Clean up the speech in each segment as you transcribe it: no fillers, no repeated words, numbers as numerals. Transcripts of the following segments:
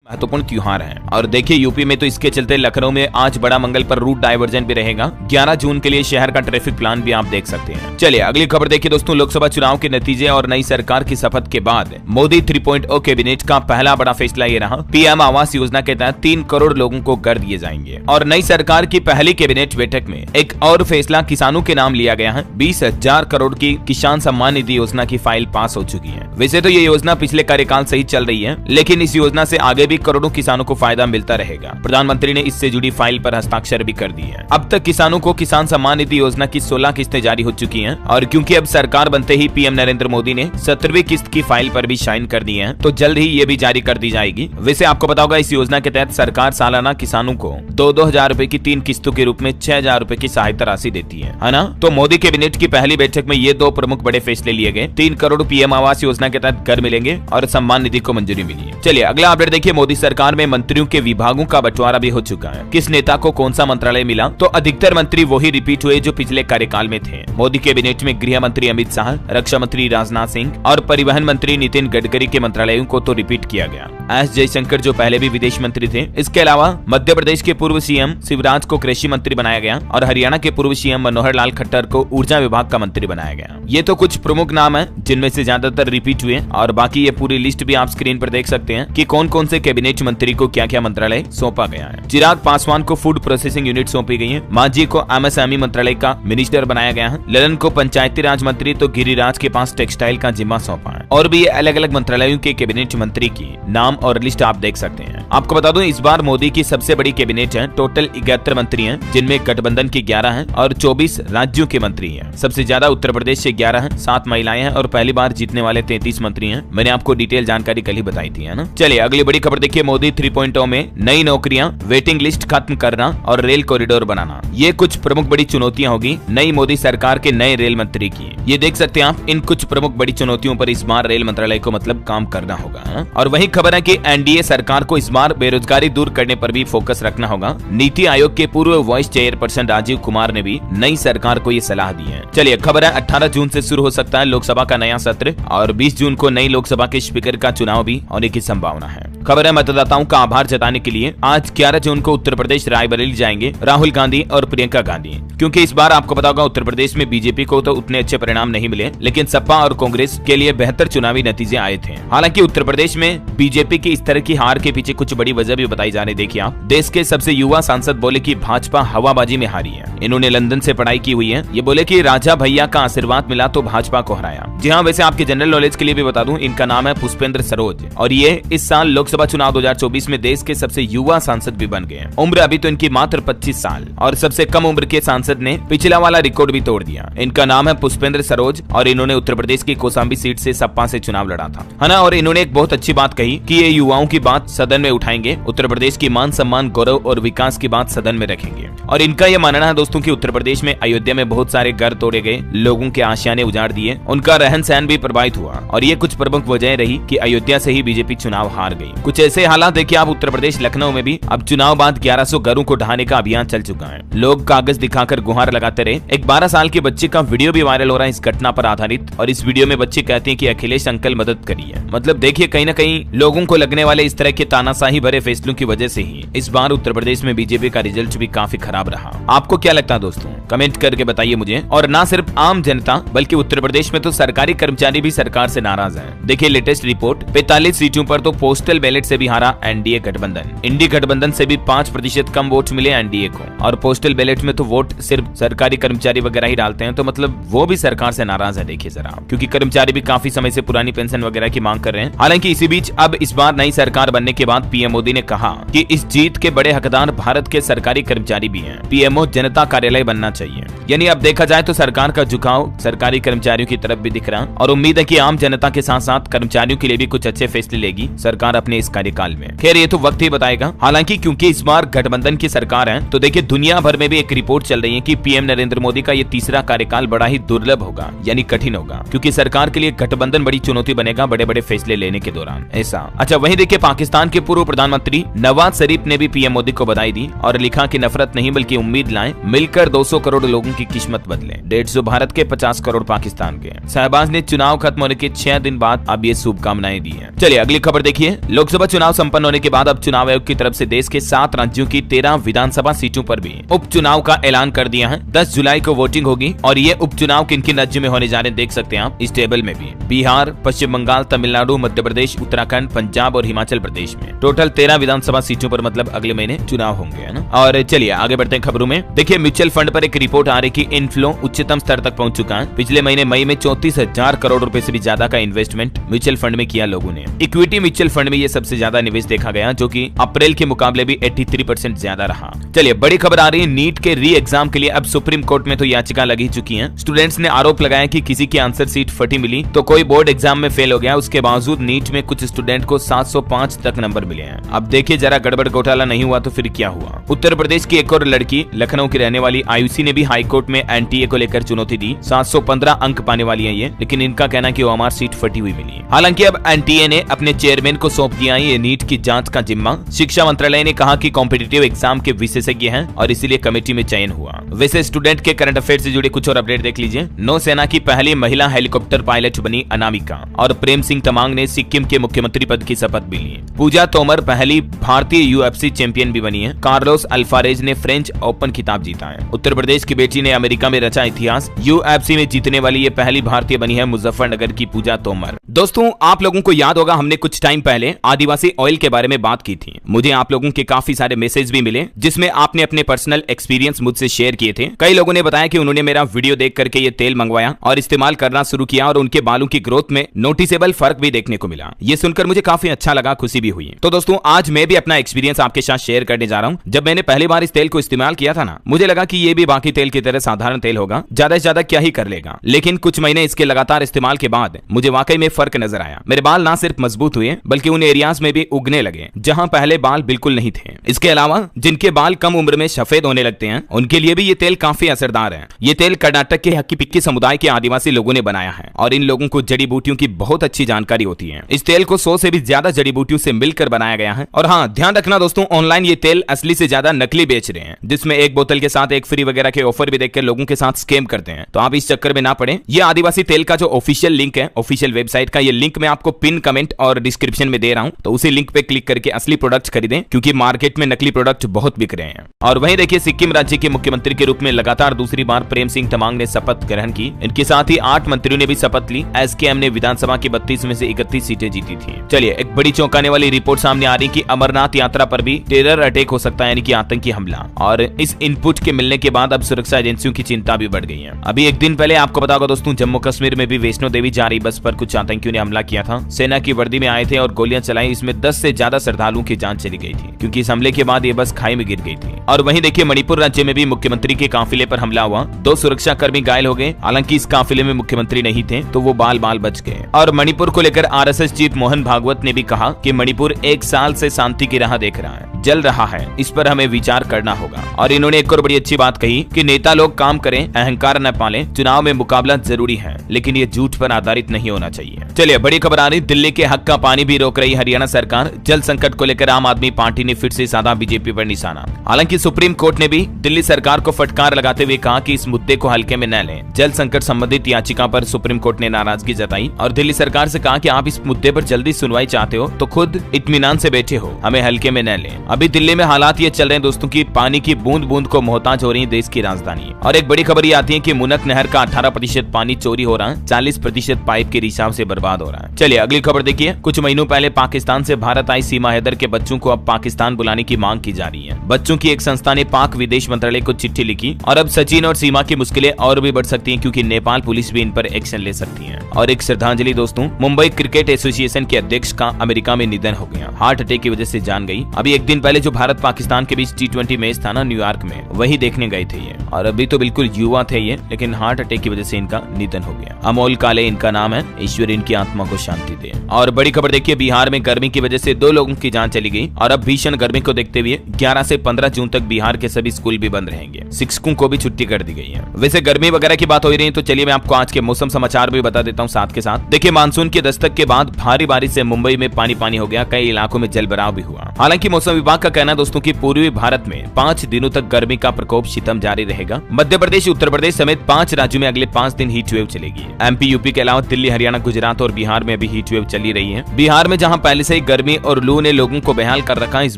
महत्वपूर्ण त्योहार है। और देखिए यूपी में तो इसके चलते लखनऊ में आज बड़ा मंगल पर रूट डाइवर्जन भी रहेगा। 11 जून के लिए शहर का ट्रैफिक प्लान भी आप देख सकते हैं। चलिए अगली खबर देखिए दोस्तों, लोकसभा चुनाव के नतीजे और नई सरकार की शपथ के बाद मोदी 3.0 कैबिनेट का पहला बड़ा फैसला ये रहा, पीएम आवास योजना के तहत 3 करोड़ लोगों को घर दिए जाएंगे। और नई सरकार की पहली कैबिनेट बैठक में एक और फैसला किसानों के नाम लिया गया है। 20,000 करोड़ की किसान सम्मान निधि योजना की फाइल पास हो चुकी है। वैसे तो ये योजना पिछले कार्यकाल से ही चल रही है, लेकिन इस योजना से आगे भी करोड़ों किसानों को फायदा मिलता रहेगा। प्रधानमंत्री ने इससे जुड़ी फाइल पर हस्ताक्षर भी कर दिए हैं। अब तक किसानों को किसान सम्मान निधि योजना की 16 किस्तें जारी हो चुकी हैं। और क्योंकि अब सरकार बनते ही पीएम नरेंद्र मोदी ने 17वीं किस्त की फाइल पर भी साइन कर दिए हैं, तो जल्द ही ये भी जारी कर दी जाएगी। वैसे आपको पता होगा इस योजना के तहत सरकार सालाना किसानों को 2-2 हजार रूपए की 3 किस्तों के रूप में 6 हजार रूपए की सहायता राशि देती है ना। तो मोदी कैबिनेट की पहली बैठक में ये 2 प्रमुख बड़े फैसले लिए गए। 3 करोड़ पीएम आवास योजना के तहत घर मिलेंगे और सम्मान निधि को मंजूरी मिली है। चलिए अगला अपडेट देखिए, मोदी सरकार में मंत्रियों के विभागों का बंटवारा भी हो चुका है। किस नेता को कौन सा मंत्रालय मिला, तो अधिकतर मंत्री वही रिपीट हुए जो पिछले कार्यकाल में थे। मोदी कैबिनेट में गृह मंत्री अमित शाह, रक्षा मंत्री राजनाथ सिंह और परिवहन मंत्री नितिन गडकरी के मंत्रालयों को तो रिपीट किया गया। एस जयशंकर जो पहले भी विदेश मंत्री थे। इसके अलावा मध्य प्रदेश के पूर्व सीएम शिवराज को कृषि मंत्री बनाया गया और हरियाणा के पूर्व सीएम मनोहर लाल खट्टर को ऊर्जा विभाग का मंत्री बनाया गया। ये तो कुछ प्रमुख नाम है जिनमें से ज्यादातर रिपीट हुए और बाकी ये पूरी लिस्ट भी आप स्क्रीन पर देख सकते हैं कि कौन कौन से कैबिनेट मंत्री को क्या क्या मंत्रालय सौंपा गया है। चिराग पासवान को फूड प्रोसेसिंग यूनिट सौंपी गई है। मांझी को एमएसएमई मंत्रालय का मिनिस्टर बनाया गया है। ललन को पंचायती राज मंत्री तो गिरिराज के पास टेक्सटाइल का जिम्मा सौंपा है। और भी अलग अलग मंत्रालयों के कैबिनेट मंत्री की नाम और लिस्ट आप देख सकते हैं। आपको बता दूं इस बार मोदी की सबसे बड़ी कैबिनेट है। टोटल 71 मंत्री हैं, जिनमें गठबंधन के 11 हैं और 24 राज्यों के मंत्री हैं। सबसे ज्यादा उत्तर प्रदेश से 11 हैं, 7 महिलाएं हैं और पहली बार जीतने वाले 33 मंत्री हैं। मैंने आपको डिटेल जानकारी कल ही बताई थी, है ना। चलिए अगली बड़ी खबर देखिए, मोदी 3.0 में नई नौकरियां, वेटिंग लिस्ट खत्म करना और रेल कॉरिडोर बनाना, ये कुछ प्रमुख बड़ी चुनौतियां होगी नई मोदी सरकार के नए रेल मंत्री की। ये देख सकते हैं आप, इन कुछ प्रमुख बड़ी चुनौतियों पर इस बार रेल मंत्रालय को मतलब काम करना होगा। और वही खबर है कि एनडीए सरकार को इस बार बेरोजगारी दूर करने पर भी फोकस रखना होगा। नीति आयोग के पूर्व वाइस चेयरपर्सन राजीव कुमार ने भी नई सरकार को ये सलाह दी है। चलिए खबर है 18 जून से शुरू हो सकता है लोकसभा का नया सत्र और 20 जून को नई लोकसभा के स्पीकर का चुनाव भी होने की संभावना है। खबर है मतदाताओं का आभार जताने के लिए आज 11 जून को उत्तर प्रदेश रायबरेली जाएंगे राहुल गांधी और प्रियंका गांधी, क्योंकि इस बार आपको पता होगा उत्तर प्रदेश में बीजेपी को तो उतने अच्छे परिणाम नहीं मिले, लेकिन सपा और कांग्रेस के लिए बेहतर चुनावी नतीजे आए थे। हालांकि उत्तर प्रदेश में बीजेपी की इस तरह की हार के पीछे कुछ बड़ी वजह भी बताई जा रही। देखिए आप, देश के सबसे युवा सांसद बोले कि भाजपा हवाबाजी में हारी है। इन्होंने लंदन से पढ़ाई की हुई है। ये बोले कि राजा भैया का आशीर्वाद मिला तो भाजपा को हराया। जी हाँ, वैसे आपके जनरल नॉलेज के लिए भी बता दूं, इनका नाम है पुष्पेंद्र सरोज और ये इस साल लोकसभा चुनाव 2024 में देश के सबसे युवा सांसद भी बन गए। उम्र अभी तो इनकी मात्र 25 साल और सबसे कम उम्र के सांसद ने पिछला वाला रिकॉर्ड भी तोड़ दिया। इनका नाम है पुष्पेंद्र सरोज और इन्होंने उत्तर प्रदेश की कौशाम्बी सीट से सपा से चुनाव लड़ा था, है ना। और इन्होंने एक बहुत अच्छी बात कही कि ये युवाओं की बात सदन में उठाएंगे, उत्तर प्रदेश की मान सम्मान, गौरव और विकास की बात सदन में रखेंगे। और इनका यह मानना है दोस्तों कि उत्तर प्रदेश में अयोध्या में बहुत सारे घर तोड़े गए, लोगों के आशियाने उजाड़ दिए, उनका रहन सहन भी प्रभावित हुआ और ये कुछ प्रमुख वजह रही कि अयोध्या से ही बीजेपी चुनाव हार गई। कुछ ऐसे हालात देखिए आप उत्तर प्रदेश लखनऊ में भी अब चुनाव बाद 1100 घरों को ढहाने का अभियान चल चुका है। लोग कागज दिखाकर गुहार लगाते रहे। एक 12 साल के बच्चे का वीडियो भी वायरल हो रहा है इस घटना पर आधारित और इस वीडियो में बच्चे कहते हैं कि अखिलेश अंकल मदद करिए। मतलब देखिए कहीं न कहीं लोगों को लगने वाले इस तरह के तानाशाही भरे फैसलों की वजह से ही इस बार उत्तर प्रदेश में बीजेपी का रिजल्ट भी काफी खराब रहा। आपको क्या लगता है दोस्तों, कमेंट करके बताइए मुझे। और ना सिर्फ आम जनता बल्कि उत्तर प्रदेश में तो सरकारी कर्मचारी भी सरकार से नाराज है। देखिए लेटेस्ट रिपोर्ट, 45 सीटों पर तो पोस्टल बैलेट से भी हारा एनडीए गठबंधन। इंडी गठबंधन से भी 5% कम वोट मिले एनडीए को और पोस्टल बैलेट में तो वोट सिर्फ सरकारी कर्मचारी वगैरह ही डालते हैं, तो मतलब वो भी सरकार से नाराज है। देखिए जरा, क्योंकि कर्मचारी भी काफी समय से पुरानी पेंशन वगैरह की मांग कर रहे हैं। हालांकि इसी बीच अब इस बार नई सरकार बनने के बाद पीएम मोदी ने कहा कि इस जीत के बड़े हकदार भारत के सरकारी कर्मचारी भी हैं। पीएमओ जनता कार्यालय बनना चाहिए। यानी अब देखा जाए तो सरकार का झुकाव सरकारी कर्मचारियों की तरफ भी दिख रहा और उम्मीद है कि आम जनता के साथ साथ कर्मचारियों के लिए भी कुछ अच्छे फैसले लेगी सरकार अपने इस कार्यकाल में। खैर ये तो वक्त ही बताएगा। हालांकि क्योंकि इस बार गठबंधन की सरकार है तो देखिए दुनिया भर में भी एक रिपोर्ट चल रही है कि पीएम नरेंद्र मोदी का ये तीसरा कार्यकाल बड़ा ही दुर्लभ होगा, यानी कठिन होगा, क्योंकि सरकार के लिए गठबंधन बड़ी चुनौती बनेगा बड़े बड़े फैसले लेने के दौरान। ऐसा अच्छा, वहीं देखिए पाकिस्तान के पूर्व प्रधानमंत्री नवाज शरीफ ने भी पीएम मोदी को बधाई दी और लिखा कि नफरत नहीं बल्कि उम्मीद लाएं, मिलकर 200 करोड़ लोगों की किस्मत बदले, 150 भारत के, 50 करोड़ पाकिस्तान के। शहबाज ने चुनाव खत्म होने के 6 दिन बाद अब ये शुभकामनाएं दी हैं। चलिए अगली खबर देखिए। लोकसभा चुनाव संपन्न होने के बाद अब चुनाव आयोग की तरफ से देश के 7 राज्यों की 13 विधानसभा सीटों पर भी उपचुनाव का ऐलान कर दिया है। 10 जुलाई को वोटिंग होगी और ये उपचुनाव किन किन राज्यों में होने जा रहे हैं देख सकते हैं आप इस टेबल में भी। बिहार, पश्चिम बंगाल, तमिलनाडु, मध्य प्रदेश, उत्तराखंड, पंजाब और हिमाचल प्रदेश में टोटल 13 विधानसभा सीटों पर मतलब अगले महीने चुनाव होंगे, है ना। और चलिए आगे बढ़ते हैं खबरों में। देखिए म्यूचुअल फंड पर एक रिपोर्ट आ रही कि इनफ्लो उच्चतम स्तर तक पहुंच चुका है। पिछले महीने मई में 34,000 करोड़ रुपए से भी ज्यादा का इन्वेस्टमेंट म्यूचुअल फंड में किया लोगों ने। इक्विटी म्यूचुअल फंड में ये सबसे ज्यादा निवेश देखा गया, जो कि अप्रैल के मुकाबले भी 83% ज्यादा रहा। चलिए बड़ी खबर आ रही है, नीट के री एग्जाम के लिए अब सुप्रीम कोर्ट में तो याचिका लगी चुकी है। स्टूडेंट्स ने आरोप लगाया कि किसी की आंसर सीट फटी मिली तो कोई बोर्ड एग्जाम में फेल हो गया, उसके बावजूद नीट में कुछ स्टूडेंट को 705 तक नंबर मिले हैं। अब देखिए जरा गड़बड़ घोटाला नहीं हुआ तो फिर क्या हुआ। उत्तर प्रदेश की एक और लड़की लखनऊ की रहने वाली आयुषी ने भी हाईकोर्ट में एनटीए को लेकर चुनौती दी। 715 अंक पाने वाली है ये, लेकिन इनका कहना कि ओएमआर सीट फटी हुई मिली। हालांकि अब एनटीए ने अपने चेयरमैन को सौंप दिया है ये नीट की जांच का जिम्मा। शिक्षा मंत्रालय ने कहा कि कॉम्पिटिटिव एग्जाम के विशेषज्ञ हैं और इसीलिए कमेटी में चयन हुआ। वैसे स्टूडेंट के करंट अफेयर से जुड़े कुछ और अपडेट देख लीजिए। नौसेना की पहली महिला हेलीकॉप्टर पायलट बनी अनामिका और प्रेम सिंह तमांग ने सिक्किम के मुख्यमंत्री पद की शपथ भी ली। पूजा तोमर पहली भारतीय यूएफसी चैंपियन भी बनी है। कार्लोस अल्फारेज ने फ्रेंच ओपन खिताब जीता है। उत्तर प्रदेश की बेटी ने अमेरिका में रचा इतिहास। यूएफसी में जीतने वाली ये पहली भारतीय बनी है मुजफ्फरनगर की पूजा तोमर। दोस्तों आप लोगों को याद होगा हमने कुछ टाइम पहले आदिवासी ऑयल के बारे में बात की थी। मुझे आप लोगों के काफी सारे मैसेज भी मिले जिसमें आपने अपने पर्सनल एक्सपीरियंस मुझसे शेयर किए थे। कई लोगों ने बताया कि उन्होंने मेरा वीडियो देख करके ये तेल मंगवाया और इस्तेमाल करना शुरू किया और उनके बालों की ग्रोथ में नोटिसेबल फर्क भी देखने को मिला। ये सुनकर मुझे काफी अच्छा लगा, खुशी भी हुई। तो दोस्तों आज मैं भी अपना एक्सपीरियंस आपके साथ शेयर करने जा रहा हूँ। जब मैंने पहली बार इस तेल को इस्तेमाल किया था ना, मुझे लगा कि ये भी बाकी तेल की तरह साधारण तेल होगा, ज्यादा से ज्यादा क्या ही कर लेगा। लेकिन कुछ महीने इसके लगातार इस्तेमाल के बाद मुझे वाकई में फर्क नजर आया। मेरे बाल ना सिर्फ मजबूत हुए बल्कि उन एरियाज में भी उगने लगे जहां पहले बाल बिल्कुल नहीं थे। इसके अलावा जिनके बाल कम उम्र में सफेद होने लगते हैं उनके लिए भी ये तेल काफी असरदार है। ये तेल कर्नाटक के हक्की पिक्की समुदाय के आदिवासी लोगों ने बनाया है और इन लोगों को जड़ी बूटियों की बहुत अच्छी जानकारी होती है। इस तेल को 100 से भी ज्यादा जड़ी बूटियों से मिलकर बनाया गया है। और हाँ ध्यान रखना दोस्तों, ऑनलाइन ये तेल असली से ज्यादा नकली बेच रहे हैं, जिसमें एक बोतल के साथ एक फ्री वगैरह के ऑफर भी देखकर लोगों के साथ स्कैम करते हैं। तो आप इस चक्कर में ना पड़े। ये आदिवासी तेल का जो ऑफिशियल लिंक है, ऑफिशियल वेबसाइट का, ये लिंक मैं आपको पिन कमेंट और डिस्क्रिप्शन में दे रहा हूं, तो उसी लिंक पे क्लिक करके असली प्रोडक्ट्स खरीदें, क्योंकि मार्केट में नकली प्रोडक्ट बहुत बिक रहे हैं। और वहीं देखिए सिक्किम राज्य के मुख्यमंत्री के रूप में लगातार दूसरी बार प्रेम सिंह तमांग ने शपथ ग्रहण की। इनके साथ ही 8 मंत्रियों ने भी शपथ ली। एसकेएम ने विधानसभा की 32 में से 31 सीटें जीती थी। चलिए एक बड़ी चौंकाने वाली रिपोर्ट सामने आ रही कि अमरनाथ यात्रा पर भी टेरर अटैक हो सकता है, यानी कि आतंकी हमला। और इस इनपुट के मिलने के बाद अब सुरक्षा एजेंसियों की चिंता भी बढ़ गई है। अभी एक दिन पहले आपको पता होगा दोस्तों, जम्मू कश्मीर में भी वैष्णो देवी जा रही बस पर कुछ आतंकियों ने हमला किया था। सेना की वर्दी में आए थे और गोलियां चलाई। इसमें 10 से ज्यादा श्रद्धालुओं की जान चली गई थी, क्योंकि इस हमले के बाद ये बस खाई में गिर गई थी। और वहीं देखिए मणिपुर राज्य में भी मुख्यमंत्री के काफिले पर हमला हुआ। 2 सुरक्षा कर्मी घायल हो गए। हालांकि इस काफिले में मुख्यमंत्री नहीं थे, तो वो बाल बाल बच गए। और मणिपुर को लेकर आरएसएस चीफ मोहन भागवत ने भी कहा कि मणिपुर 1 साल से शांति की राह देख रहा है, जल रहा है, इस पर हमें विचार करना होगा। और इन्होंने एक और बड़ी अच्छी बात कही कि नेता लोग काम करें, अहंकार न पालें। चुनाव में मुकाबला जरूरी है, लेकिन ये झूठ पर आधारित नहीं होना चाहिए। चलिए बड़ी खबर आ रही, दिल्ली के हक का पानी भी रोक रही हरियाणा सरकार। जल संकट को लेकर आम आदमी पार्टी ने फिर से साधा बीजेपी पर निशाना। हालांकि सुप्रीम कोर्ट ने भी दिल्ली सरकार को फटकार लगाते हुए कहा कि इस मुद्दे को हल्के में न लें। जल संकट संबंधित याचिका पर सुप्रीम कोर्ट ने नाराजगी जताई और दिल्ली सरकार से कहा कि आप इस मुद्दे पर जल्दी सुनवाई चाहते हो तो खुद इत्मीनान से बैठे हो, हमें हल्के में न लें। अभी दिल्ली में हालात ये चल रहे हैं दोस्तों की पानी की बूंद बूंद को मोहताज हो रही है देश की राजधानी। और एक बड़ी खबर ये आती है कि मुनक नहर का 18% पानी चोरी हो रहा है, 40% पाइप के रिसाव से बर्बाद हो रहा है। चलिए अगली खबर देखिए। कुछ महीनों पहले पाकिस्तान से भारत आई सीमा हैदर के बच्चों को अब पाकिस्तान बुलाने की मांग की जा रही है। बच्चों की एक संस्था ने पाक विदेश मंत्रालय को चिट्ठी लिखी और अब सचिन और सीमा की मुश्किलें और भी बढ़ सकती हैं, क्योंकि नेपाल पुलिस भी इन पर एक्शन ले सकती है। और एक श्रद्धांजलि दोस्तों, मुंबई क्रिकेट एसोसिएशन के अध्यक्ष का अमेरिका में निधन हो गया, हार्ट अटैक की वजह से जान गई। अभी एक दिन पहले जो भारत पाकिस्तान के बीच T20 मैच था ना न्यूयॉर्क में, वही देखने गए थे ये। और अभी तो बिल्कुल युवा थे ये, लेकिन हार्ट अटैक की वजह से इनका निधन हो गया। अमोल काले इनका नाम है, ईश्वर इनकी आत्मा को शांति दे। और बड़ी खबर देखिए, बिहार में गर्मी की वजह से 2 लोगों की जान चली गई। और अब भीषण गर्मी को देखते हुए 11 से 15 जून तक बिहार के सभी स्कूल भी बंद रहेंगे। शिक्षकों को भी छुट्टी कर दी गई है। वैसे गर्मी वगैरह की बात हो रही है तो चलिए मैं आपको आज के मौसम समाचार भी बता देता हूँ साथ के साथ। देखिए मानसून की दस्तक के बाद भारी बारिश से मुंबई में पानी पानी हो गया, कई इलाकों में जलभराव भी हुआ। हालांकि मौसम विभाग का कहना है दोस्तों की पूर्वी भारत में 5 दिनों तक गर्मी का प्रकोप शितम जारी जारी रहेगा। मध्य प्रदेश, उत्तर प्रदेश समेत 5 राज्यों में अगले 5 दिन हीट वेव चलेगी। एमपी, यूपी के अलावा दिल्ली, हरियाणा, गुजरात और बिहार में भी हीट वेव चली रही है। बिहार में जहां पहले से ही गर्मी और लू ने लोगों को बेहाल कर रखा, इस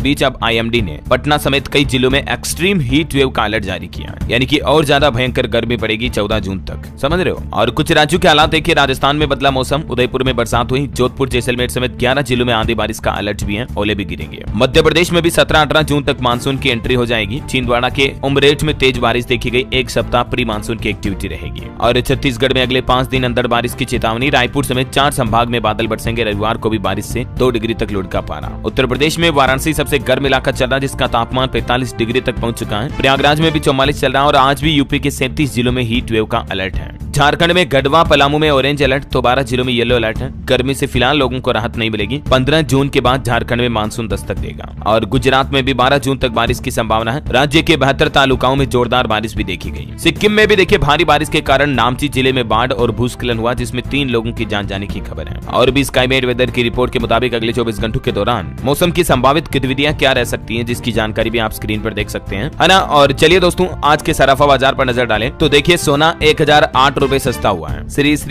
बीच अब आईएमडी ने पटना समेत कई जिलों में एक्सट्रीम हीट वेव का अलर्ट जारी किया, यानी कि और ज्यादा भयंकर गर्मी पड़ेगी 14 जून तक, समझ रहे हो। और कुछ राज्यों के हालात देखिए, राजस्थान में बदला मौसम, उदयपुर में बरसात हुई, जोधपुर, जैसलमेर समेत 11 जिलों में आंधी बारिश का अलर्ट भी है, ओले भी गिरेंगे। मध्य प्रदेश में भी 17-18 जून तक मानसून की एंट्री हो जाएगी। छिंदवाड़ा के उमरेठ में तेज बारिश देखी गई, एक सप्ताह प्री मानसून की एक्टिविटी रहेगी। और छत्तीसगढ़ में अगले 5 दिन अंदर बारिश की चेतावनी, रायपुर समेत 4 संभाग में बादल बरसेंगे, रविवार को भी बारिश से 2 डिग्री तक लुढ़का पारा। उत्तर प्रदेश में वाराणसी सबसे गर्म इलाका चल रहा है, जिसका तापमान 45 डिग्री तक पहुंच चुका है। प्रयागराज में भी 44 चल रहा है और आज भी यूपी के 37 जिलों में हीट वेव का अलर्ट है। झारखंड में गढ़वा, पलामू में ऑरेंज अलर्ट, तो 12 जिलों में येलो अलर्ट है। गर्मी से फिलहाल लोगों को राहत नहीं मिलेगी। 15 जून के बाद झारखंड में मानसून दस्तक देगा। और गुजरात में भी 12 जून तक बारिश की संभावना है। राज्य के 72 तालुकाओं में जोरदार बारिश भी देखी गई। सिक्किम में भी देखिए भारी बारिश के कारण नामची जिले में बाढ़ और भूस्खलन हुआ, जिसमें 3 लोगों की जान जाने की खबर है। और भी स्काईमेट वेदर की रिपोर्ट के मुताबिक अगले 24 घंटों के दौरान मौसम की संभावित गतिविधियां क्या रह सकती हैं, जिसकी जानकारी भी आप स्क्रीन पर देख सकते हैं, है ना। और चलिए दोस्तों, आज के सराफा बाजार पर नजर डालें तो देखिए सोना 1008 रुपए सस्ता हुआ है।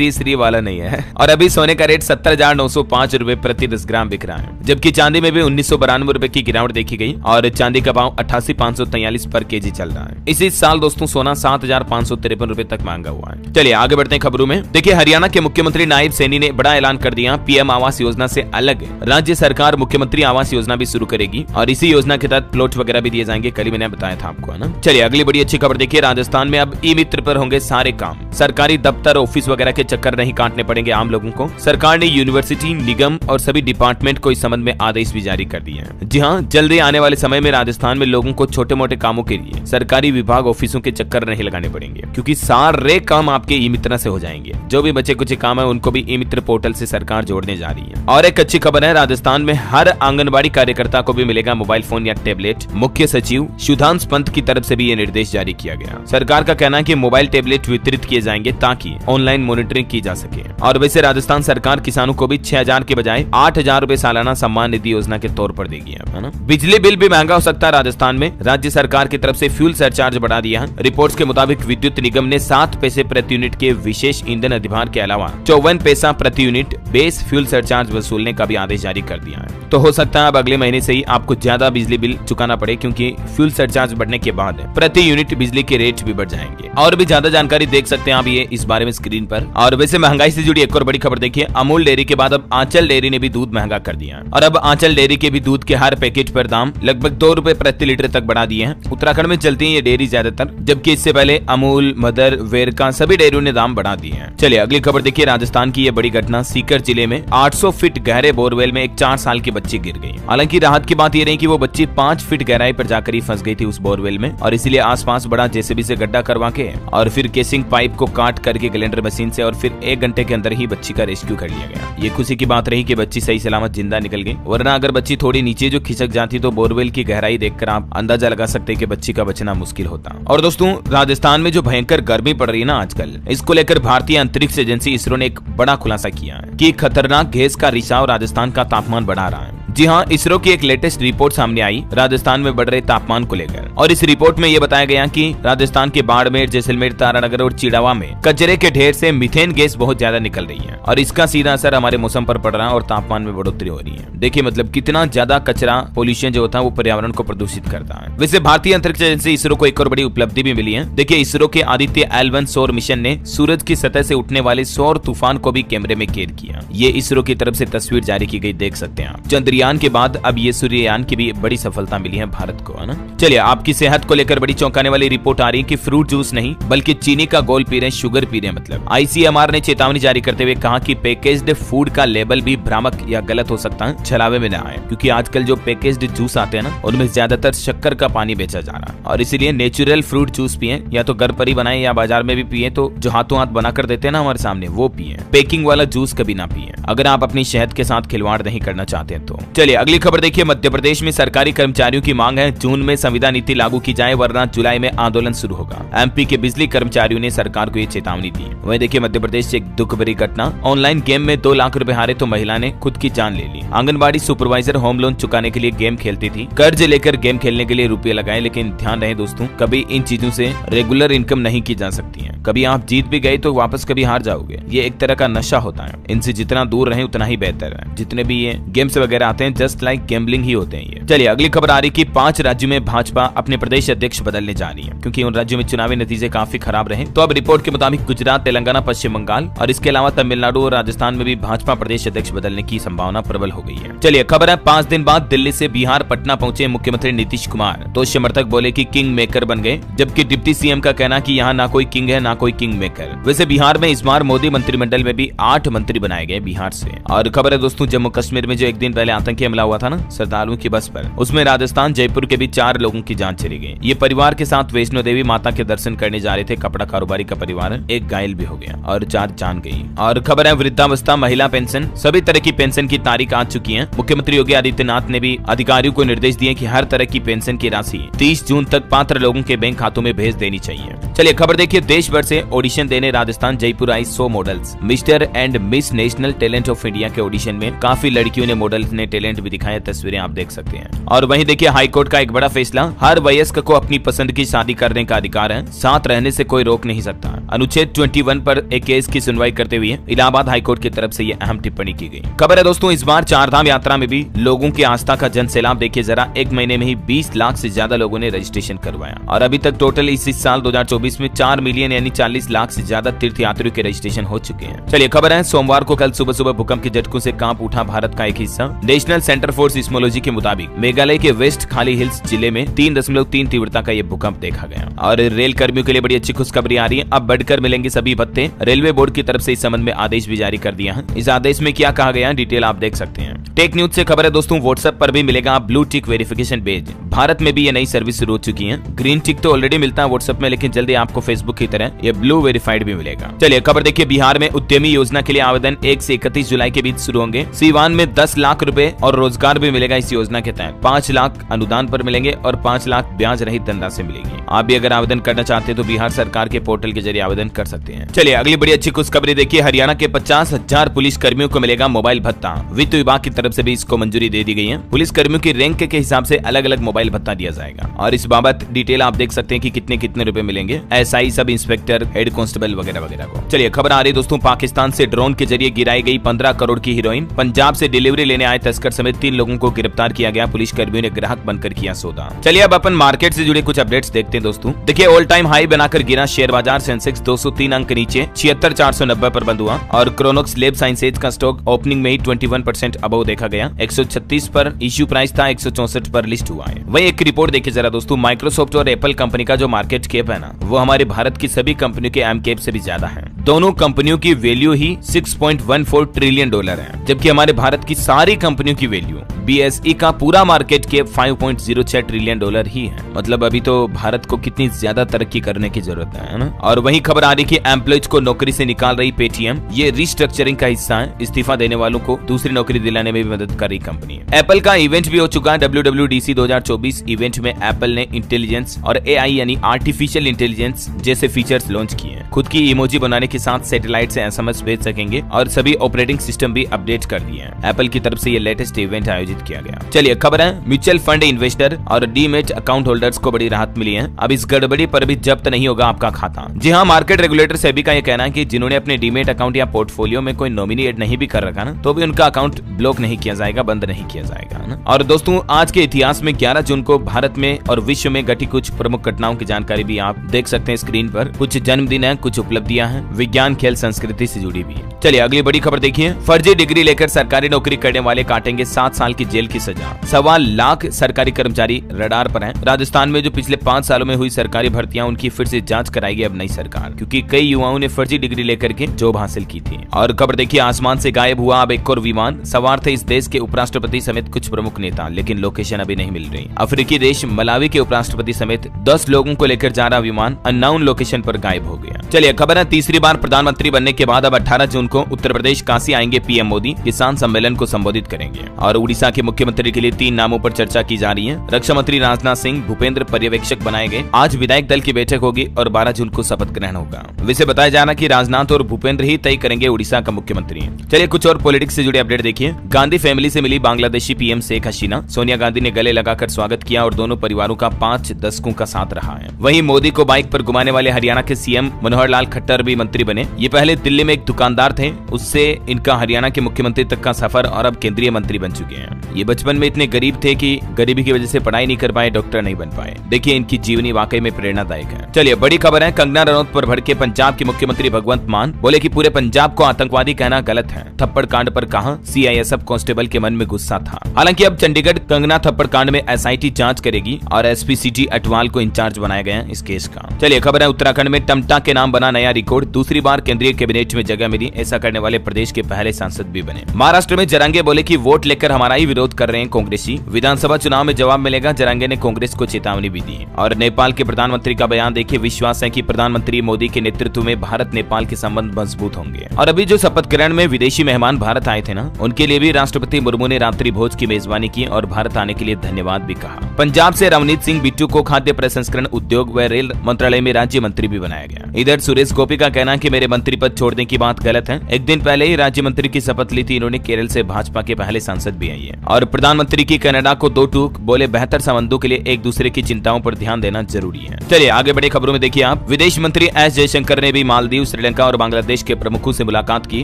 श्री वाला नहीं है। और अभी सोने का रेट 70,905 रुपए प्रति 10 ग्राम बिक रहा है। जबकि चांदी में भी 1992 रुपए की गिरावट देखी गई और चांदी का भाव 88,543 पर केजी चल रहा है। इसी साल दोस्तों सोना 7,553 रुपए तक महंगा हुआ है। चलिए आगे बढ़ते हैं खबरों में। देखिए हरियाणा के मुख्यमंत्री नायब सैनी ने बड़ा ऐलान कर दिया, पीएम आवास योजना से अलग राज्य सरकार मुख्यमंत्री आवास योजना भी शुरू करेगी और इसी योजना के तहत प्लॉट वगैरह भी दिए जाएंगे। कल ही मैंने बताया था आपको, है ना। चलिए अगली बड़ी अच्छी खबर देखिए, राजस्थान में अब ई मित्र पर होंगे सारे काम। सरकारी दफ्तर, ऑफिस वगैरह के चक्कर नहीं काटने पड़ेंगे आम लोगों को। सरकार ने यूनिवर्सिटी, निगम और सभी डिपार्टमेंट को इस संबंध में आदेश भी जारी कर दिए हैं। जी हाँ, जल्दी आने वाले समय में राजस्थान में लोगों को छोटे मोटे कामों के लिए सरकारी विभाग, ऑफिसों के चक्कर नहीं लगाने पड़ेंगे, क्योंकि सारे काम आपके ई मित्र से हो जाएंगे। जो भी बचे कुछ काम है उनको भी ई मित्र पोर्टल से सरकार जोड़ने जा रही है। और एक अच्छी खबर है, राजस्थान में हर आंगनबाड़ी कार्यकर्ता को भी मिलेगा मोबाइल फोन या टैबलेट। मुख्य सचिव सुधांशु पंत की तरफ से भी ये निर्देश जारी किया गया। सरकार का कहना है कि मोबाइल टैबलेट वितरित किए जाएंगे ताकि ऑनलाइन मॉनिटरिंग की जा सके। और वैसे राजस्थान सरकार किसानों को भी 6,000 के बजाय 8,000 रुपए सालाना सम्मान निधि योजना के तौर पर देगी, है ना। बिजली बिल भी महंगा हो सकता है राजस्थान में। राज्य सरकार की तरफ से फ्यूल सरचार्ज बढ़ा दिया है। रिपोर्ट्स के मुताबिक विद्युत निगम ने 7 पैसे प्रति यूनिट के विशेष ईंधन अधिभार के अलावा 54 पैसा प्रति यूनिट बेस फ्यूल सरचार्ज वसूलने का भी आदेश जारी कर दिया है। तो हो सकता है अब अगले महीने से ही आपको ज्यादा बिजली बिल चुकाना पड़े, क्योंकि फ्यूल सरचार्ज बढ़ने के बाद प्रति यूनिट बिजली के रेट भी बढ़ जाएंगे। और भी ज्यादा जानकारी देख सकते हैं आप ये इस बारे में स्क्रीन पर। और वैसे महंगाई से जुड़ी एक और बड़ी खबर देखिए, अमूल डेयरी के बाद अब आंचल डेयरी ने भी दूध महंगा कर दिया। और अब आंचल डेयरी के भी दूध के हर पैकेट पर दाम लगभग 2 रुपए प्रति लीटर तक बढ़ा दिए हैं। उत्तराखंड में चलती है ये डेयरी ज्यादातर, जबकि इससे पहले अमूल, मदर, वेरका सभी डेयरियों ने दाम बढ़ा दिए हैं। चलिए अगली खबर देखिए, राजस्थान की ये बड़ी घटना, सीकर जिले में 800 फीट गहरे बोरवेल में एक 4 साल की बच्ची गिर गई। हालांकि राहत की बात ये रही कि वो बच्ची 5 फीट गहराई पर जाकर ही फंस गई थी उस बोरवेल में, और इसीलिए आसपास बड़ा जेसीबी से गड्ढा करवा के और फिर केसिंग पाइप को काट करके ग्राइंडर मशीन से और फिर 1 घंटे के अंदर ही बच्ची का रेस्क्यू कर लिया गया। ये खुशी की बात रही कि बच्ची सही सलामत जिंदा निकल गई, वरना अगर बच्ची थोड़ी नीचे जो खिसक जाती तो बोरवेल की गहराई देखकर आप अंदाजा लगा सकते हैं कि बच्ची का बचना मुश्किल होता। और दोस्तों राजस्थान में जो भयंकर गर्मी पड़ रही है ना आजकल, इसको लेकर भारतीय अंतरिक्ष एजेंसी इसरो ने एक बड़ा खुलासा किया है कि खतरनाक गैस का रिसाव राजस्थान का तापमान बढ़ा रहा है। जी हाँ, इसरो की एक लेटेस्ट रिपोर्ट सामने आई राजस्थान में बढ़ रहे तापमान को लेकर, और इस रिपोर्ट में यह बताया गया कि राजस्थान के बाड़मेर, जैसलमेर, तारानगर और चिड़ावा में कचरे के ढेर से मीथेन गैस बहुत ज्यादा निकल रही है और इसका सीधा असर हमारे मौसम पर पड़ रहा है और तापमान में बढ़ोतरी हो रही है। देखिए मतलब कितना ज्यादा कचरा, पोल्यूशन जो होता है वो पर्यावरण को प्रदूषित करता है। वैसे भारतीय अंतरिक्ष एजेंसी इसरो को एक और बड़ी उपलब्धि भी मिली है। देखिए इसरो के आदित्य L1 सौर मिशन ने सूरज की सतह से उठने वाले सौर तूफान को भी कैमरे में कैद किया। ये इसरो की तरफ से तस्वीर जारी की गई, देख सकते हैं आप। चंद्रयान के बाद अब ये सूर्ययान की भी बड़ी सफलता मिली है भारत को, है ना। चलिए आपकी सेहत को लेकर बड़ी चौंकाने वाली रिपोर्ट आ रही है कि फ्रूट जूस नहीं बल्कि चीनी का घोल पी रहे हैं, शुगर पी रहे हैं। मतलब ICMR ने चेतावनी जारी करते हुए कहा कि पैकेज्ड फूड का लेबल भी भ्रामक या गलत हो सकता है, छलावे में न आए, क्योंकि आजकल जो पैकेज्ड जूस आते हैं ना उनमें ज्यादातर शक्कर का पानी बेचा जा रहा है, और इसीलिए नेचुरल फ्रूट जूस पिए, या तो घर पर ही बनाए या बाजार में भी पिए, तो जो हाथों हाथ बना कर देते हैं ना हमारे सामने वो पिए। पैकिंग वाला जूस कभी ना पिए अगर आप अपनी सेहत के साथ खिलवाड़ नहीं करना चाहते हैं तो। चलिए अगली खबर देखिए, मध्य प्रदेश में सरकारी कर्मचारियों की मांग है जून में संविदा नीति लागू की जाए, वरना जुलाई में आंदोलन शुरू होगा। MP के बिजली कर्मचारियों ने सरकार को ये चेतावनी दी। वहीं देखिए मध्य प्रदेश से एक दुख भरी घटना, ऑनलाइन गेम में 2 लाख रुपए हारे तो महिला ने खुद की जान ले ली। आंगनबाड़ी सुपरवाइजर होम लोन चुकाने के लिए गेम खेलती थी, कर्ज लेकर गेम खेलने के लिए रुपये लगाए, लेकिन ध्यान रहे दोस्तों, कभी इन चीजों से रेगुलर इनकम नहीं की जा सकती है। कभी आप जीत भी गए तो वापस कभी हार जाओगे। ये एक तरह का नशा होता है, इनसे जितना दूर रहे उतना ही बेहतर है। जितने भी ये गेम्स वगैरह आते हैं जस्ट लाइक गैम्बलिंग ही होते हैं ये। चलिए अगली खबर आ रही कि 5 राज्यों में भाजपा अपने प्रदेश अध्यक्ष बदलने जा रही है, क्योंकि उन राज्यों में चुनावी नतीजे काफी खराब रहे। तो अब रिपोर्ट के मुताबिक गुजरात, तेलंगाना, पश्चिम बंगाल और इसके अलावा तमिलनाडु और राजस्थान में भी भाजपा प्रदेश अध्यक्ष बदलने की संभावना प्रबल हो गई है। चलिए खबर है 5 दिन बाद दिल्ली से बिहार पटना पहुंचे मुख्यमंत्री नीतीश कुमार। तो समर्थक बोले कि किंग मेकर बन गए, जबकि डिप्टी सीएम का कहना कि यहाँ ना कोई किंग है ना कोई किंग मेकर। वैसे बिहार में इस बार मोदी मंत्रिमंडल में भी 8 मंत्री बनाए गए बिहार से। और खबर है दोस्तों, जम्मू कश्मीर में जो एक दिन पहले आतंकी हमला हुआ था ना श्रद्धालुओं की बस पर, उसमें राजस्थान जयपुर के भी 4 लोगों की जान चली गई। ये परिवार के साथ वैष्णो देवी माता के दर्शन करने जा रहे थे। कपड़ा कारोबारी का परिवार, एक घायल भी हो गया और 4 जान गई। और खबर है वृद्धावस्था, महिला पेंशन, सभी तरह की पेंशन की तारीख आ चुकी है। मुख्यमंत्री योगी आदित्यनाथ ने भी अधिकारियों को निर्देश दिए कि हर तरह की पेंशन की राशि 30 जून तक पात्र लोगों के बैंक खातों में भेज देनी चाहिए। चलिए खबर देखिए, देश भर से ऑडिशन देने राजस्थान जयपुर आई 100 models. Mister and miss national talent of India के ऑडिशन में काफी लड़कियों ने, मॉडल्स ने टैलेंट भी दिखाया। तस्वीरें आप देख सकते हैं। और वहीं देखिए हाईकोर्ट का एक बड़ा फैसला, हर वयस्क को अपनी पसंद की शादी करने का अधिकार है, साथ रहने से कोई रोक नहीं सकता। अनुच्छेद 21 पर एक केस की सुनवाई करते हुए इलाहाबाद हाईकोर्ट की तरफ से ये अहम टिप्पणी की गई। खबर है दोस्तों, इस बार 4 धाम यात्रा में भी लोगों की आस्था का जन सैलाब। देखिए जरा, एक महीने में ही 20 लाख से ज्यादा लोगों ने रजिस्ट्रेशन करवाया और अभी तक टोटल इस साल 2024 में 4 मिलियन यानी 40 लाख से ज्यादा तीर्थ यात्रियों के रजिस्ट्रेशन हो चुके हैं। चलिए खबर है, सोमवार को कल सुबह सुबह भूकंप के झटकों से कांप उठा भारत का एक हिस्सा। नेशनल सेंटर फॉर सिस्मोलॉजी के मुताबिक मेघालय के वेस्ट खाली हिल्स जिले में 3.3 तीव्रता का ये भूकंप देखा गया। और रेल कर्मियों के लिए बड़ी अच्छी खुशखबरी आ रही है, अब बढ़कर मिलेंगे सभी भत्ते। रेलवे बोर्ड की तरफ से इस संबंध में आदेश भी जारी कर दिया है। इस आदेश में क्या कहा गया, डिटेल आप देख सकते हैं। टेक न्यूज से खबर है दोस्तों, व्हाट्सएप पर भी मिलेगा blue tick verification page. Bharat में भी ये नई सर्विस शुरू हो चुकी है। ग्रीन टिक तो ऑलरेडी मिलता है व्हाट्सएप में, लेकिन जल्दी आपको फेसबुक की तरह ये ब्लू वेरीफाइड भी मिलेगा। चलिए खबर देखिए, बिहार में उद्यमी योजना के लिए आवेदन 1 से 31 जुलाई के बीच शुरू होंगे। सीवान में 10 लाख रुपए और रोजगार भी मिलेगा इस योजना के तहत। 5 लाख अनुदान पर मिलेंगे और 5 लाख ब्याज रहित धनराशि मिलेगी। आप भी अगर आवेदन करना चाहते हैं तो बिहार सरकार के पोर्टल के जरिए आवेदन कर सकते हैं। चलिए अगली बड़ी अच्छी खुशखबरी देखिए, हरियाणा के 50,000 पुलिस कर्मियों को मिलेगा मोबाइल भत्ता। वित्त विभाग की तरफ से भी इसको मंजूरी दे दी गई है। पुलिस कर्मियों की रैंक के हिसाब से अलग अलग मोबाइल भत्ता दिया जाएगा और इस बाबत डिटेल आप देख सकते हैं कि कितने कितने रुपए मिलेंगे। SI, sub inspector, head constable वगैरह वगैरह को। चलिए खबर आ रही दोस्तों, पाकिस्तान से ड्रोन के जरिए गिराई गई 15 करोड़ की हीरोइन। पंजाब से डिलीवरी लेने आए तस्कर समेत 3 लोगों को गिरफ्तार किया गया। पुलिस कर्मियों ने ग्राहक बनकर किया सौदा। चलिए अब अपन मार्केट से जुड़े कुछ अपडेट्स देखते हैं दोस्तों। देखिए ऑल टाइम हाई बनाकर गिरा शेयर बाजार। सेंसेक्स 203 अंक नीचे 76,490 पर बंद हुआ और क्रोनोक्स लैब साइंसेज का स्टॉक ओपनिंग में ही 21% अबव देखा गया। 136 पर इश्यू प्राइस था, 164 पर लिस्ट हुआ है। वही एक रिपोर्ट देखिए जरा दोस्तों, माइक्रोसॉफ्ट और एप्पल कंपनी का जो मार्केट कैप है ना, वो हमारे भारत की सभी कंपनियों के एम कैप से भी ज्यादा है। दोनों कंपनियों की वैल्यू ही $6.14 ट्रिलियन है, जबकि हमारे भारत की सारी कंपनियों की वैल्यू BSE का पूरा मार्केट कैप $5.06 ट्रिलियन ही है। मतलब अभी तो भारत को कितनी ज्यादा तरक्की करने की जरूरत है ना। और वही खबर आ रही कि एम्प्लॉयज को नौकरी से निकाल रही पेटीएम, ये रिस्ट्रक्चरिंग का हिस्सा है। इस्तीफा देने वालों को दूसरी नौकरी दिलाने में भी मदद कर रही कंपनी है। एप्पल का इवेंट भी हो चुका है। WWDC 2024 इवेंट में एप्पल ने इंटेलिजेंस और AI यानी आर्टिफिशियल इंटेलिजेंस जैसे फीचर्स लॉन्च किए हैं। खुद की इमोजी बनाने के साथ सैटेलाइट से SMS भेज सकेंगे और सभी ऑपरेटिंग सिस्टम भी अपडेट कर दिए हैं। एप्पल की तरफ से ये लेटेस्ट इवेंट आयोजित किया गया। चलिए खबर है, म्यूचुअल फंड इन्वेस्टर और डीमेट अकाउंट होल्डर्स को बड़ी राहत मिली है। अब इस गड़बड़ी पर भी जब्त नहीं होगा आपका खाता। जी हाँ, मार्केट रेगुलेटर सेबी का ये कहना है कि जिन्होंने अपने डीमेट अकाउंट या पोर्टफोलियो में कोई नॉमिनी ऐड नहीं भी कर रखा ना, तो भी उनका अकाउंट ब्लॉक नहीं किया जाएगा, बंद नहीं किया जाएगा ना। और दोस्तों आज के इतिहास में 11 जून को भारत में और विश्व में घटी कुछ प्रमुख घटनाओं की जानकारी भी आप देख सकते हैं स्क्रीन पर। कुछ जन्मदिन है, कुछ उपलब्धियां हैं, विज्ञान, खेल, संस्कृति से जुड़ी भी है। चलिए अगली बड़ी खबर देखिए, फर्जी डिग्री लेकर सरकारी नौकरी करने वाले काटेंगे 7 साल की जेल की सजा। 1.25 लाख सरकारी कर्मचारी रडार पर हैं। राजस्थान में जो पिछले 5 सालों में हुई सरकारी भर्तियां, उनकी फिर से जांच कराएगी अब नई सरकार, क्योंकि कई युवाओं ने फर्जी डिग्री लेकर के जॉब हासिल की थी। और खबर देखिए, आसमान से गायब हुआ अब एक और विमान। सवार थे इस देश के उपराष्ट्रपति समेत कुछ प्रमुख नेता, लेकिन लोकेशन अभी नहीं मिल रही। अफ्रीकी देश मलावी के उपराष्ट्रपति समेत 10 लोगों को लेकर जा रहा विमान अननोन लोकेशन पर गायब हो गया। चलिए खबर है, तीसरी बार प्रधानमंत्री बनने के बाद अब 18 जून को उत्तर प्रदेश काशी आएंगे पीएम मोदी, किसान सम्मेलन को संबोधित करेंगे। और उड़ीसा के मुख्यमंत्री के लिए 3 नामों पर चर्चा की जा रही है। रक्षा मंत्री राजनाथ सिंह भूपेंद्र पर्यवेक्षक बनाए गए। आज विधायक दल की बैठक होगी और 12 जून को शपथ ग्रहण होगा। वैसे बताया जा रहा कि राजनाथ और भूपेंद्र ही तय करेंगे उड़ीसा का मुख्यमंत्री। चलिए कुछ और पॉलिटिक्स से जुड़े अपडेट देखिए। गांधी फैमिली से मिली बांग्लादेशी पीएम शेख हसीना। सोनिया गांधी ने गले लगाकर स्वागत किया और दोनों परिवारों का 5 दशकों का साथ रहा है। वहीं मोदी को बाइक पर घुमाने वाले हरियाणा के सीएम मनोहर लाल खट्टर भी मंत्री बने। ये पहले दिल्ली में एक दुकानदार थे, उससे इनका हरियाणा के मुख्यमंत्री तक का सफर और अब केंद्रीय मंत्री बन चुके हैं। ये बचपन में इतने गरीब थे कि गरीबी की वजह से पढ़ाई नहीं कर पाए, डॉक्टर नहीं बन पाए। देखिए इनकी जीवनी वाकई में प्रेरणादायक है। चलिए बड़ी खबर है, कंगना रनौत पर भड़के पंजाब के मुख्यमंत्री भगवंत मान। बोले कि पूरे पंजाब को आतंकवादी कहना गलत है। थप्पड़ कांड पर कहा सीआईएसएफ कांस्टेबल के मन में गुस्सा था। हालांकि अब चंडीगढ़ कंगना थप्पड़ कांड में एसआईटी जांच करेगी और एसपी सिटी अटवाल को इंचार्ज बनाया गया इस केस का। चलिए खबर है, उत्तराखंड में टमटा के नाम बना नया रिकॉर्ड। दूसरी बार केंद्रीय कैबिनेट में जगह मिली। ऐसा करने वाले प्रदेश के पहले सांसद भी बने। महाराष्ट्र में जरांगे बोले कि वोट लेकर हमारा ही विरोध कर रहे हैं कांग्रेसी। विधानसभा चुनाव में जवाब मिलेगा, जरांगे ने कांग्रेस को चेतावनी भी दी। और नेपाल के प्रधानमंत्री का बयान देखिए, विश्वास है कि प्रधानमंत्री मोदी के नेतृत्व में भारत नेपाल के संबंध मजबूत होंगे। और अभी जो शपथ ग्रहण में विदेशी मेहमान भारत आए थे ना, उनके लिए भी राष्ट्रपति मुर्मू ने रात्रि भोज की मेजबानी की और भारत आने के लिए धन्यवाद भी कहा। पंजाब से रवनीत सिंह बिट्टू को खाद्य प्रसंस्करण उद्योग व रेल मंत्रालय में राज्य मंत्री भी बनाया गया। इधर सुरेश गोपी का कहना है कि मेरे मंत्री पद छोड़ने की बात गलत है। एक दिन पहले ही राज्य मंत्री की शपथ ली थी इन्होंने। केरल से भाजपा के पहले सांसद भी आई है। और प्रधानमंत्री की कनाडा को 2 टूक, बोले बेहतर संबंधों के लिए एक दूसरे की चिंताओं पर ध्यान देना जरूरी है। चलिए आगे बड़ी खबरों में देखिए आप। विदेश मंत्री एस जयशंकर ने भी मालदीव, श्रीलंका और बांग्लादेश के प्रमुखों से मुलाकात की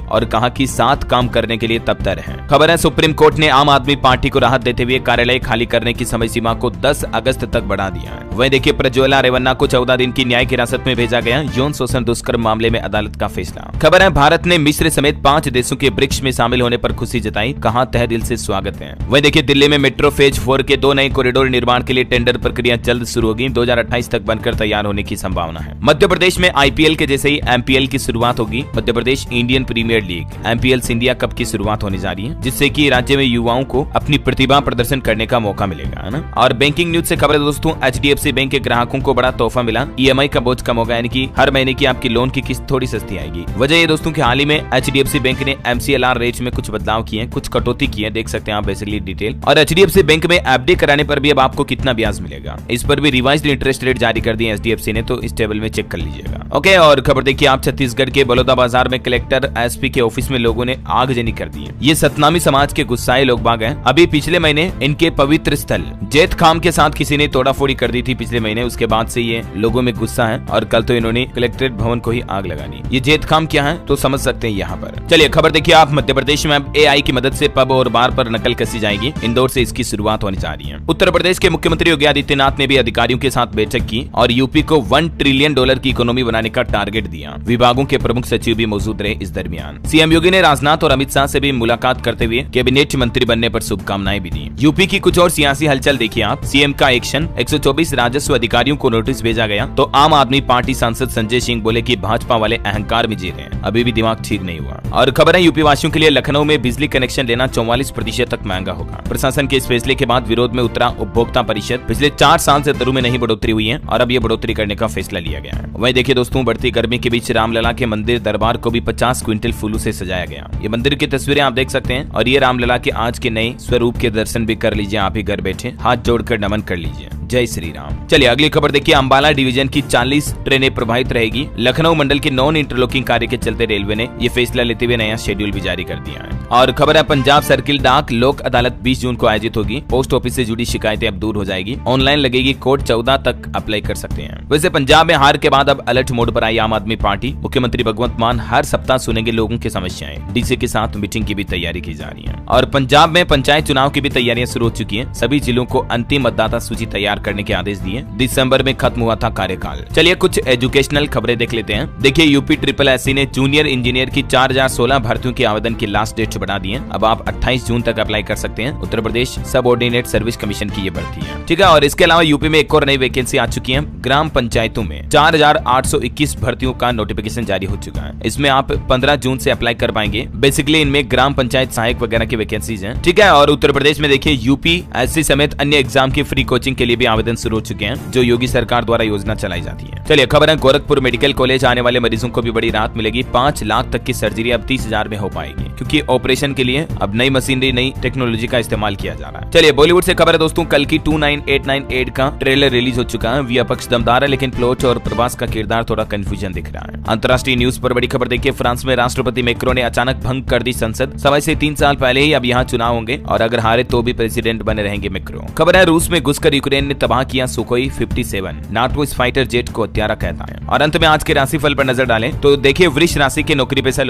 और कहा कि साथ काम करने के लिए तत्पर है। खबर है, सुप्रीम कोर्ट ने आम आदमी पार्टी को राहत देते हुए कार्यालय खाली करने की समय सीमा को 10 अगस्त तक बढ़ा दिया है। वहीं देखिए प्रज्वला रेवन्ना को 14 दिन की न्यायिक हिरासत में भेजा गया। यौन शोषण दुष्कर्म मामले में अदालत का फैसला। खबर है, भारत ने मिस्र समेत 5 देशों के ब्रिक्स में शामिल होने पर खुशी जताई। कहा तहे दिल से स्वागत है। वहीं देखिए दिल्ली में मेट्रो फेज 4 के 2 नए कॉरिडोर निर्माण के लिए टेंडर प्रक्रिया जल्द शुरू होगी। 2028 तक बनकर तैयार होने की संभावना है। मध्य प्रदेश में आईपीएल के जैसे ही एमपीएल की शुरुआत होगी। Madhya Pradesh Indian Premier League MPL India cup की शुरुआत होने जा रही है, जिससे कि राज्य में युवाओं को अपनी प्रतिभा प्रदर्शन करने का मौका मिलेगा, है ना। और बैंकिंग न्यूज से खबर है दोस्तों, एचडीएफसी बैंक के ग्राहकों को बड़ा तोहफा मिला। ईएमआई का बोझ कम होगा, यानी कि हर महीने की आपकी लोन की किस्त थोड़ी सस्ती आएगी। वजह ये दोस्तों कि हाल ही में एचडीएफसी बैंक ने एमसीएलआर रेट में कुछ बदलाव किए, कुछ कटौती की है, देख सकते हैं आप बेसिकली डिटेल। और एचडीएफसी बैंक में एफडी कराने पर भी अब आपको कितना ब्याज मिलेगा, इस पर भी रिवाइज्ड इंटरेस्ट रेट जारी कर दिए एचडीएफसी ने, तो इस टेबल में चेक कर लीजिएगा। ओके, और खबर देखिए आप, छत्तीसगढ़ के बलौदा बाजार में कलेक्टर एसपी के ऑफिस में लोगों ने आगजनी कर दी है। ये सतनामी समाज के गुस्साए लोग बाग हैं। अभी पिछले महीने इनके पवित्र स्थल जेत खाम के साथ किसी ने तोड़ाफोड़ी कर दी थी पिछले महीने। उसके बाद से ये लोगों में गुस्सा है और कल तो इन्होंने कलेक्ट्रेट भवन को ही आग लगा दी। ये जेत खाम क्या है तो समझ सकते हैं यहाँ पर। चलिए खबर देखिए आप, मध्य प्रदेश में अब एआई की मदद से पब और बार पर नकल कसी जाएगी। इंदौर से इसकी शुरुआत होने जा रही है। उत्तर प्रदेश के मुख्यमंत्री योगी आदित्यनाथ ने भी अधिकारियों के साथ बैठक की और यूपी को $1 ट्रिलियन की इकोनॉमी बनाने का टारगेट दिया। विभागों के प्रमुख सचिव भी मौजूद रहे इस दरमियान। सीएम योगी ने राजनाथ और अमित शाह से भी मुलाकात करते हुए कैबिनेट मंत्री बनने पर शुभकामनाएं भी दी। यूपी की कुछ और सियासी हलचल देखिए आप। सीएम का एक्शन, 124 राजस्व अधिकारियों को नोटिस भेजा गया। तो आम आदमी पार्टी सांसद संजय सिंह बोले कि भाजपा वाले अहंकार में जी रहे हैं, अभी भी दिमाग ठीक नहीं हुआ। और खबर है, यूपी वासियों के लिए लखनऊ में बिजली कनेक्शन लेना 44% तक महंगा होगा। प्रशासन के इस फैसले के बाद विरोध में उतरा उपभोक्ता परिषद। पिछले 4 साल से दरों में नहीं बढ़ोतरी हुई है और अब ये बढ़ोतरी करने का फैसला लिया गया है। वहीं देखिए दोस्तों, बढ़ती गर्मी के बीच रामलला के मंदिर दरबार को भी 50 क्विंटल फूलों से सजाया गया। ये मंदिर की तस्वीरें आप देख सकते हैं और ये रामलला के आज के नए स्वरूप के दर्शन भी कर लीजिए आप ही घर बैठे, हाथ जोड़कर नमन कर लीजिए। जय श्री राम। चलिए अगली खबर देखिए, अंबाला डिवीजन की 40 ट्रेनें प्रभावित रहेगी। लखनऊ मंडल के नॉन इंटरलॉकिंग कार्य के चलते रेलवे ने ये फैसला लेते हुए नया शेड्यूल भी जारी कर दिया है। और खबर है, पंजाब सर्किल डाक लोक अदालत 20 जून को आयोजित होगी। पोस्ट ऑफिस से जुड़ी शिकायतें अब दूर हो जाएगी। ऑनलाइन लगेगी कोड, 14 तक अप्लाई कर सकते हैं। वैसे पंजाब में हार के बाद अब अलर्ट मोड पर आई आम आदमी पार्टी। मुख्यमंत्री भगवंत मान हर सप्ताह सुनेंगे लोगों की समस्याएं। डीसी के साथ मीटिंग की भी तैयारी की जा रही है। और पंजाब में पंचायत चुनाव की भी तैयारियां शुरू हो चुकी है। सभी जिलों को अंतिम मतदाता सूची तैयार करने के आदेश दिए। दिसंबर में खत्म हुआ था कार्यकाल। चलिए कुछ एजुकेशनल खबरें देख लेते हैं। देखिए यूपी SSSC ने जूनियर इंजीनियर की 4016 भर्तियों के आवेदन की लास्ट डेट बढ़ा दी है। अब आप 28 जून तक अप्लाई कर सकते हैं। उत्तर प्रदेश सब ऑर्डिनेट सर्विस कमीशन की ये भर्ती है, ठीक है। और इसके अलावा यूपी में एक और नई वैकेंसी आ चुकी है। ग्राम पंचायतों में 4821 भर्तियों का नोटिफिकेशन जारी हो चुका है। इसमें आप 15 जून से अप्लाई कर पाएंगे। बेसिकली इनमें ग्राम पंचायत सहायक वगैरह की वैकेंसीज हैं, ठीक है। और उत्तर प्रदेश में देखिए यूपीएससी समेत अन्य एग्जाम की फ्री कोचिंग के लिए भी भी आवेदन शुरू हो चुके हैं, जो योगी सरकार द्वारा योजना चलाई जाती है। चलिए खबर है, गोरखपुर मेडिकल कॉलेज आने वाले मरीजों को भी बड़ी राहत मिलेगी। 5 लाख तक की सर्जरी अब 30,000 में हो पाएगी, क्योंकि ऑपरेशन के लिए अब नई मशीनरी, नई टेक्नोलॉजी का इस्तेमाल किया जा रहा है। चलिए बॉलीवुड से खबर है दोस्तों, कल की 29898 का ट्रेलर रिलीज हो चुका है। वीएफएक्स दमदार है, लेकिन प्लॉट और प्रभास का किरदार थोड़ा कंफ्यूजन दिख रहा है। अंतर्राष्ट्रीय न्यूज पर बड़ी खबर देखिए, फ्रांस में राष्ट्रपति मैक्रो ने अचानक भंग कर दी संसद। समय से 3 साल पहले ही अब यहाँ चुनाव होंगे और अगर हारे तो भी प्रेसिडेंट बने रहेंगे मैक्रो। खबर है, रूस में घुसकर यूक्रेन ने तबाह किया सुखोई 57। नाटो इस फाइटर जेट को हत्यारा कहता है। और अंत में आज के राशिफल पर नजर डालें तो देखिए, वृष राशि के नौकरी पेशा